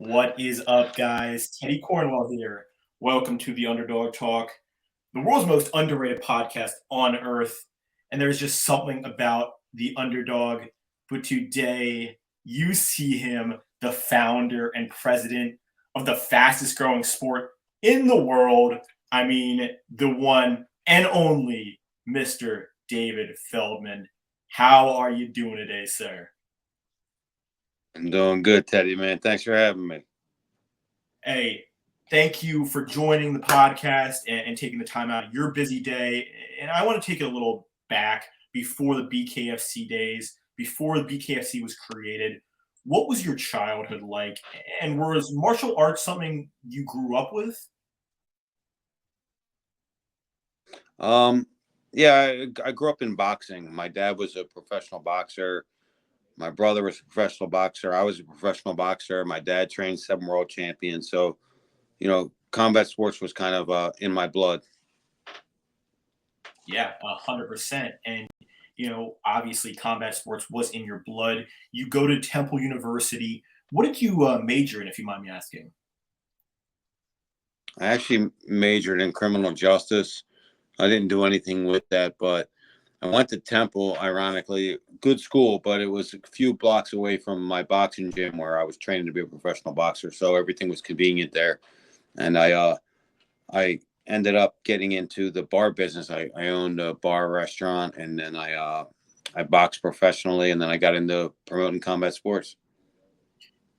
What is up, guys? Teddy Cornwell here. Welcome to the Underdog Talk, the world's most underrated podcast on earth. And there's just something about the underdog. But today, you see him, the founder and president of the fastest growing sport in the world. I mean, the one and only Mr. David Feldman. How are you doing today, sir? I'm doing good, Teddy, man. Thanks for having me. Hey, thank you for joining the podcast and taking the time out of your busy day. And I want to take it a little back before the BKFC days, before the BKFC was created. What was your childhood like? And was martial arts something you grew up with? Um, yeah, I grew up in boxing. My dad was a professional boxer. My brother was a professional boxer. I was a professional boxer. My dad trained 7 world champions. So, combat sports was kind of in my blood. Yeah, 100%. And obviously, combat sports was in your blood. You go to Temple University. What did you major in, if you mind me asking? I actually majored in criminal justice. I didn't do anything with that, but I went to Temple, ironically, good school, but it was a few blocks away from my boxing gym where I was training to be a professional boxer. So everything was convenient there. And I ended up getting into the bar business. I owned a bar restaurant, and then I boxed professionally, and then I got into promoting combat sports.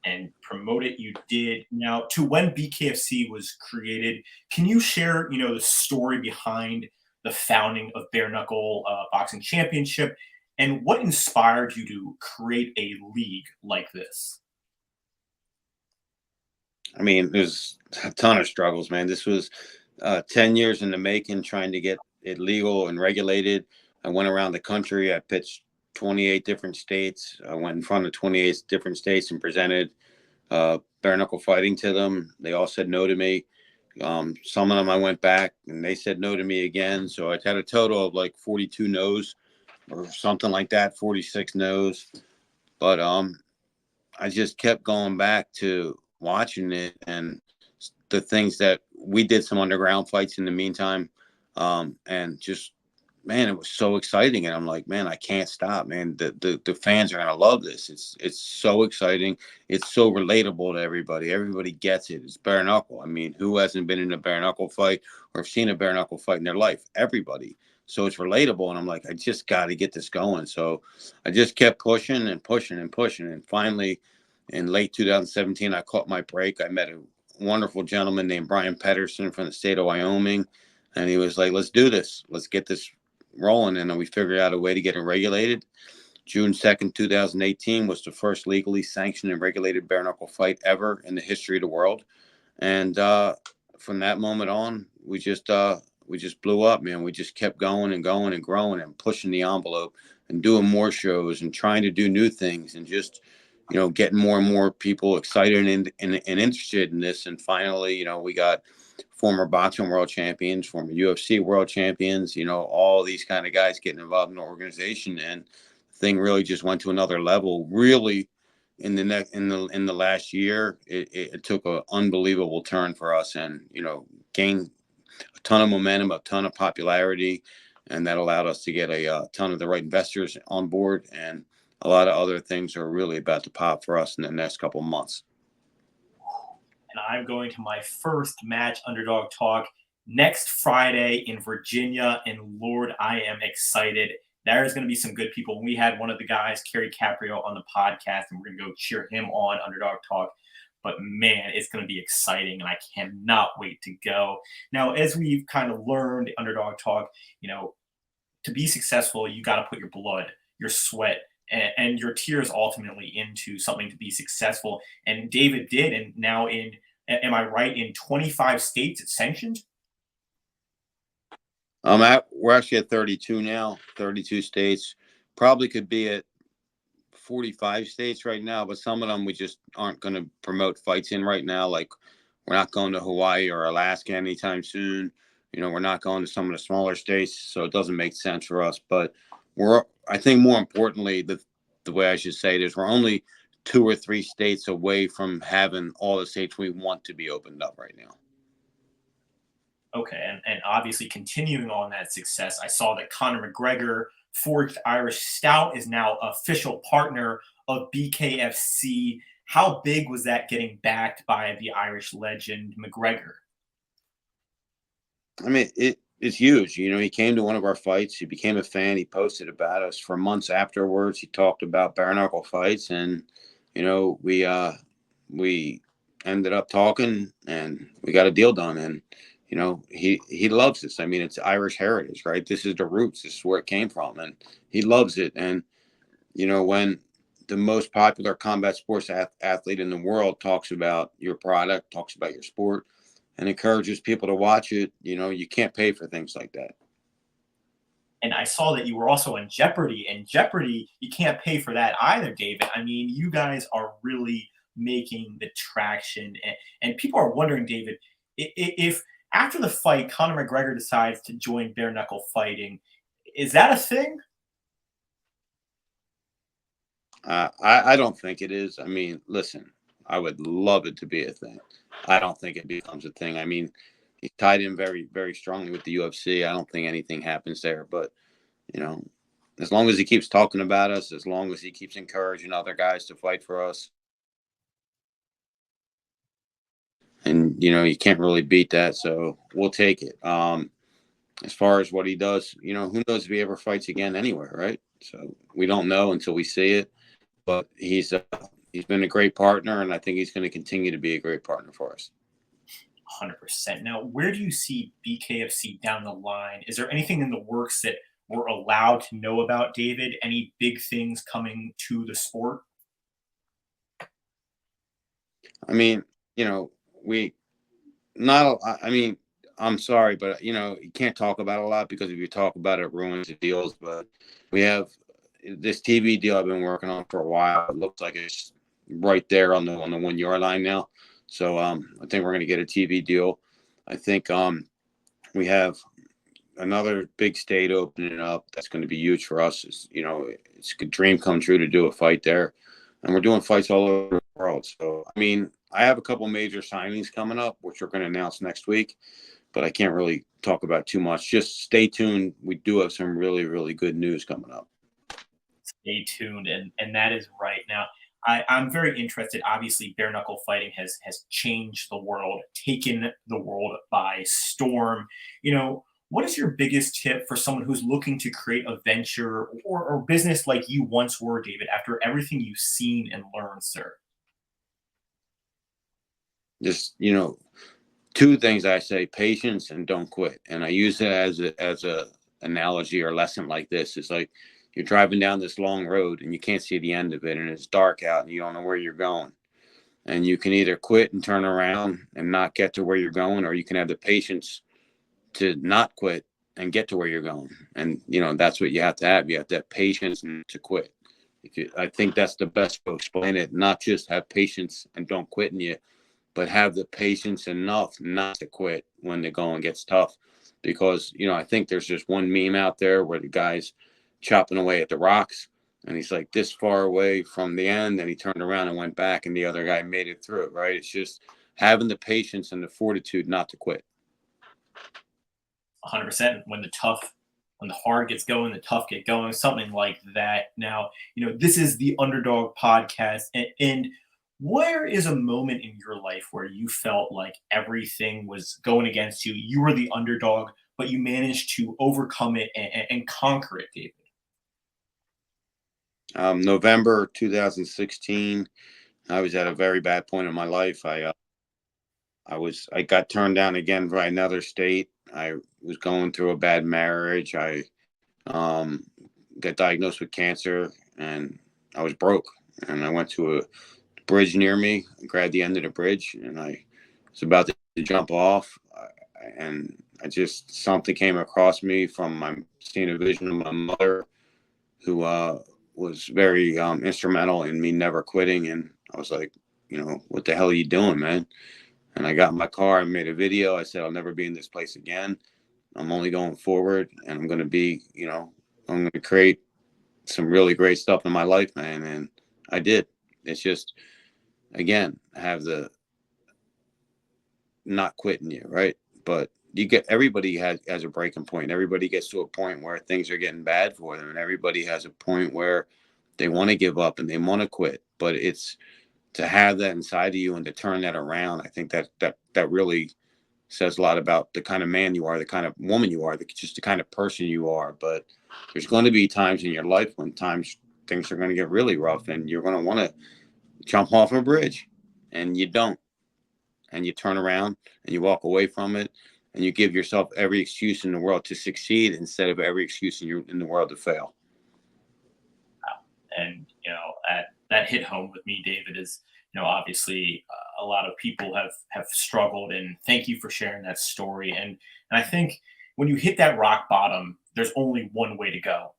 And promote it you did. Now, to when BKFC was created, can you share, the story behind the founding of Bare Knuckle Boxing Championship and what inspired you to create a league like this? I mean, there's a ton of struggles, man. This was 10 years in the making, trying to get it legal and regulated. I went around the country. I pitched 28 different states. I went in front of 28 different states and presented bare knuckle fighting to them. They all said no to me. Some of them I went back and they said no to me again. So I had a total of like 42 no's or something like that, 46 no's. But I just kept going back to watching it and the things that we did some underground fights in the meantime. And just, man, it was so exciting. And I'm like, man, I can't stop, man. The fans are going to love this. It's so exciting. It's so relatable to everybody. Everybody gets it. It's bare knuckle. I mean, who hasn't been in a bare knuckle fight or seen a bare knuckle fight in their life? Everybody. So it's relatable. And I'm like, I just got to get this going. So I just kept pushing and pushing and pushing. And finally, in late 2017, I caught my break. I met a wonderful gentleman named Brian Pedersen from the state of Wyoming. And he was like, let's do this. Let's get this rolling. And then we figured out a way to get it regulated. June 2nd, 2018 was the first legally sanctioned and regulated bare knuckle fight ever in the history of the world. And from that moment on, we just blew up, man. We just kept going and going and growing and pushing the envelope and doing more shows and trying to do new things and just, getting more and more people excited and interested in this. And finally, we got former boxing world champions, former UFC world champions, all these kind of guys getting involved in the organization. And the thing really just went to another level. Really, in the last year, it took an unbelievable turn for us, and gained a ton of momentum, a ton of popularity, and that allowed us to get a ton of the right investors on board, and a lot of other things are really about to pop for us in the next couple of months. And I'm going to my first match Underdog Talk next Friday in Virginia. And Lord, I am excited. There's going to be some good people. We had one of the guys, Kerry Caprio, on the podcast, and we're going to go cheer him on Underdog Talk. But man, it's going to be exciting, and I cannot wait to go. Now, as we've kind of learned, Underdog Talk, to be successful, you got to put your blood, your sweat, and your tears ultimately into something to be successful. And David did, and now am I right, in 25 states it's sanctioned? We're actually at 32 now, 32 states. Probably could be at 45 states right now, but some of them we just aren't going to promote fights in right now. Like, we're not going to Hawaii or Alaska anytime soon. We're not going to some of the smaller states, so it doesn't make sense for us. But I think more importantly, the way I should say it is, we're only 2 or 3 states away from having all the states we want to be opened up right now. Okay, and obviously continuing on that success, I saw that Conor McGregor Forged Irish Stout is now official partner of BKFC. How big was that getting backed by the Irish legend McGregor? I mean, it's huge. You know, he came to one of our fights. He became a fan. He posted about us for months afterwards. He talked about bare knuckle fights, and you know, we ended up talking, and we got a deal done. And you know, he loves this. I mean, it's Irish heritage, right? This is the roots. This is where it came from, and he loves it. And you know, when the most popular combat sports athlete in the world talks about your product, talks about your sport, and encourages people to watch it, you know, you can't pay for things like that. And I saw that you were also on Jeopardy, and Jeopardy, you can't pay for that either, David. I mean, you guys are really making the traction, and people are wondering, David, if after the fight, Conor McGregor decides to join bare knuckle fighting, is that a thing? I don't think it is. I mean, listen, I would love it to be a thing. I don't think it becomes a thing. I mean, he's tied in very, very strongly with the UFC. I don't think anything happens there. But, you know, as long as he keeps talking about us, as long as he keeps encouraging other guys to fight for us, and, you know, you can't really beat that. So we'll take it. As far as what he does, you know, who knows if he ever fights again anywhere, right? So we don't know until we see it. But he's been a great partner, and I think he's going to continue to be a great partner for us. 100%. Now, where do you see BKFC down the line? Is there anything in the works that we're allowed to know about, David? Any big things coming to the sport? I mean, you know, we not. I mean, I'm sorry, but you know, you can't talk about it a lot because if you talk about it, it ruins the deals. But we have this TV deal I've been working on for a while. It looks like it's right there on the 1 yard line now. So I think we're going to get a TV deal. I think we have another big state opening up that's going to be huge for us. Is, you know, it's a dream come true to do a fight there, and we're doing fights all over the world. So I mean, I have a couple major signings coming up, which we're going to announce next week, but I can't really talk about too much. Just stay tuned. We do have some really, really good news coming up. Stay tuned, and that is right. Now, I'm very interested. Obviously, bare knuckle fighting has changed the world, taken the world by storm. You know, what is your biggest tip for someone who's looking to create a venture or business like you once were, David, after everything you've seen and learned, sir? Just, you know, two things I say: patience and don't quit. And I use it as a analogy or lesson like this. It's like you're driving down this long road and you can't see the end of it, and it's dark out and you don't know where you're going. And you can either quit and turn around and not get to where you're going, or you can have the patience to not quit and get to where you're going. And you know, that's what you have to have. You have to have patience and to quit. I think that's the best way to explain it. Not just have patience and don't quit in you, but have the patience enough not to quit when the going gets tough. Because, you know, I think there's just one meme out there where the guy's chopping away at the rocks and he's like this far away from the end, and he turned around and went back and the other guy made it through it, right? It's just having the patience and the fortitude not to quit. 100%. When the hard gets going, the tough get going, something like that. Now, you know, this is the Underdog podcast, and where is a moment in your life where you felt like everything was going against you? You were the underdog, but you managed to overcome it and conquer it, David. November 2016, I was at a very bad point in my life. I got turned down again by another state. I was going through a bad marriage. I um, got diagnosed with cancer, and I was broke. And I went to a bridge near me, grabbed the end of the bridge, and I was about to jump off. And I just something came across me from my seeing a vision of my mother, who was very instrumental in me never quitting. And I was like, you know, what the hell are you doing, man? And I got in my car and made a video. I said, I'll never be in this place again. I'm only going forward, and I'm going to be, you know, I'm going to create some really great stuff in my life, man. And I did. It's just, again, have the not quitting you, right? But you get, everybody has a breaking point. Everybody gets to a point where things are getting bad for them, and everybody has a point where they want to give up and they want to quit. But it's to have that inside of you and to turn that around. I think that really says a lot about the kind of man you are, the kind of woman you are, just the kind of person you are. But there's going to be times in your life when things are going to get really rough, and you're going to want to jump off a bridge, and you don't, and you turn around and you walk away from it, and you give yourself every excuse in the world to succeed instead of every excuse in the world to fail. And that hit home with me, David. Is obviously a lot of people have struggled, and thank you for sharing that story. And I think when you hit that rock bottom, there's only one way to go,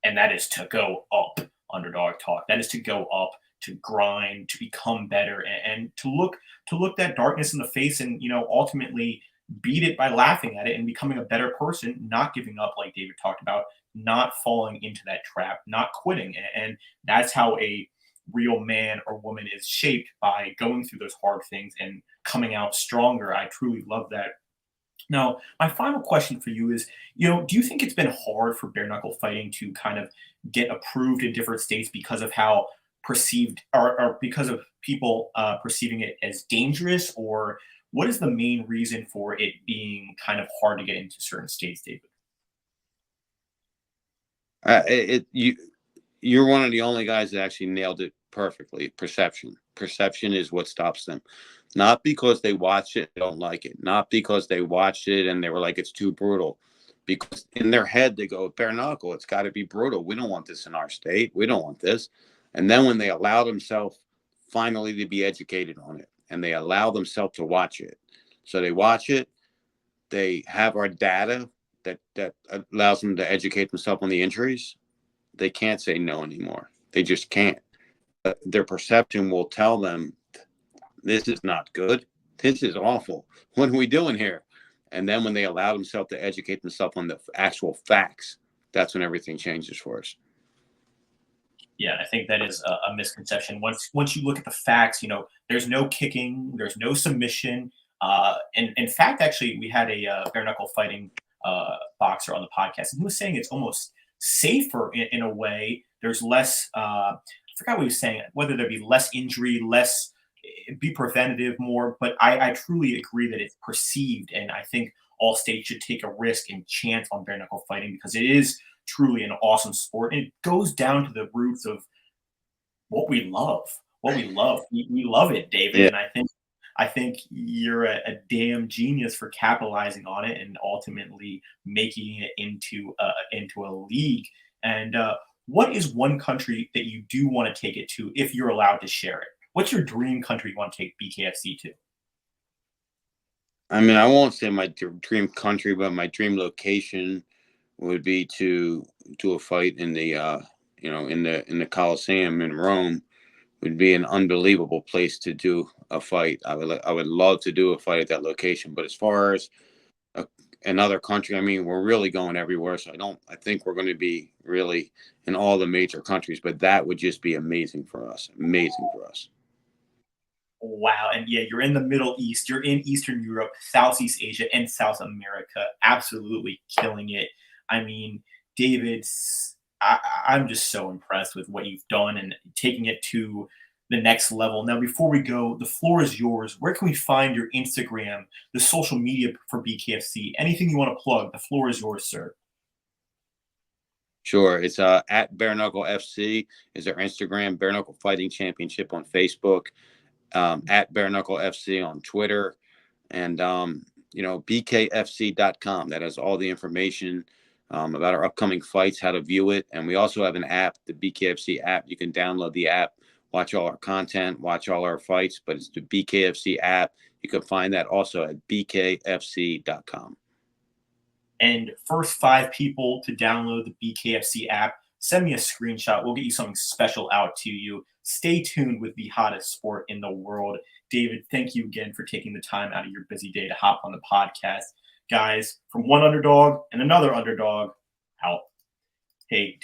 and that is to go up. Underdog Talk. That is to go up, to grind, to become better, and to look that darkness in the face, and ultimately beat it by laughing at it and becoming a better person, not giving up like David talked about, not falling into that trap, not quitting. And that's how a real man or woman is shaped, by going through those hard things and coming out stronger. I truly love that. Now, my final question for you is, do you think it's been hard for bare knuckle fighting to kind of get approved in different states because of how perceived, or because of people perceiving it as dangerous, or what is the main reason for it being kind of hard to get into certain states, David? You're one of the only guys that actually nailed it perfectly. Perception is what stops them. Not because they watch it, they don't like it. Not because they watched it and they were like, it's too brutal. Because in their head, they go, bare knuckle, it's got to be brutal. We don't want this in our state. We don't want this. And then when they allow themselves finally to be educated on it, and they allow themselves to watch it. So they watch it. They have our data that allows them to educate themselves on the injuries. They can't say no anymore. They just can't. Their perception will tell them, this is not good. This is awful. What are we doing here? And then when they allow themselves to educate themselves on the actual facts, that's when everything changes for us. Yeah, I think that is a misconception. Once you look at the facts, there's no kicking, there's no submission. And in fact, actually, we had a bare knuckle fighting boxer on the podcast, and he was saying it's almost safer in a way. There's less. I forgot what he was saying. Whether there be less injury, less be preventative more. But I truly agree that it's perceived, and I think all states should take a risk and chance on bare knuckle fighting, because it is truly an awesome sport, and it goes down to the roots of what we love. What we love, we love it, David. Yeah. And I think you're a damn genius for capitalizing on it and ultimately making it into a league. And what is one country that you do want to take it to, if you're allowed to share it? What's your dream country you want to take BKFC to? I mean, I won't say my dream country, but my dream location would be to do a fight in the in the Coliseum in Rome. Would be an unbelievable place to do a fight. I would love to do a fight at that location. But as far as another country, I mean, we're really going everywhere. So I think we're going to be really in all the major countries. But that would just be amazing for us. Amazing for us. Wow. And yeah, you're in the Middle East, you're in Eastern Europe, Southeast Asia, and South America. Absolutely killing it. I mean, David's, I'm just so impressed with what you've done and taking it to the next level. Now, before we go, the floor is yours. Where can we find your Instagram, the social media for BKFC? Anything you want to plug, the floor is yours, sir. Sure. It's at Bare Knuckle FC is our Instagram, Bare Knuckle Fighting Championship on Facebook, at Bare Knuckle FC on Twitter, and bkfc.com. That has all the information about our upcoming fights, how to view it. And we also have an app, the BKFC app. You can download the app, watch all our content, watch all our fights, but it's the BKFC app. You can find that also at bkfc.com. And first 5 people to download the BKFC app, send me a screenshot. We'll get you something special out to you. Stay tuned with the hottest sport in the world. David, thank you again for taking the time out of your busy day to hop on the podcast. Guys, from one underdog and another underdog, out. Hey.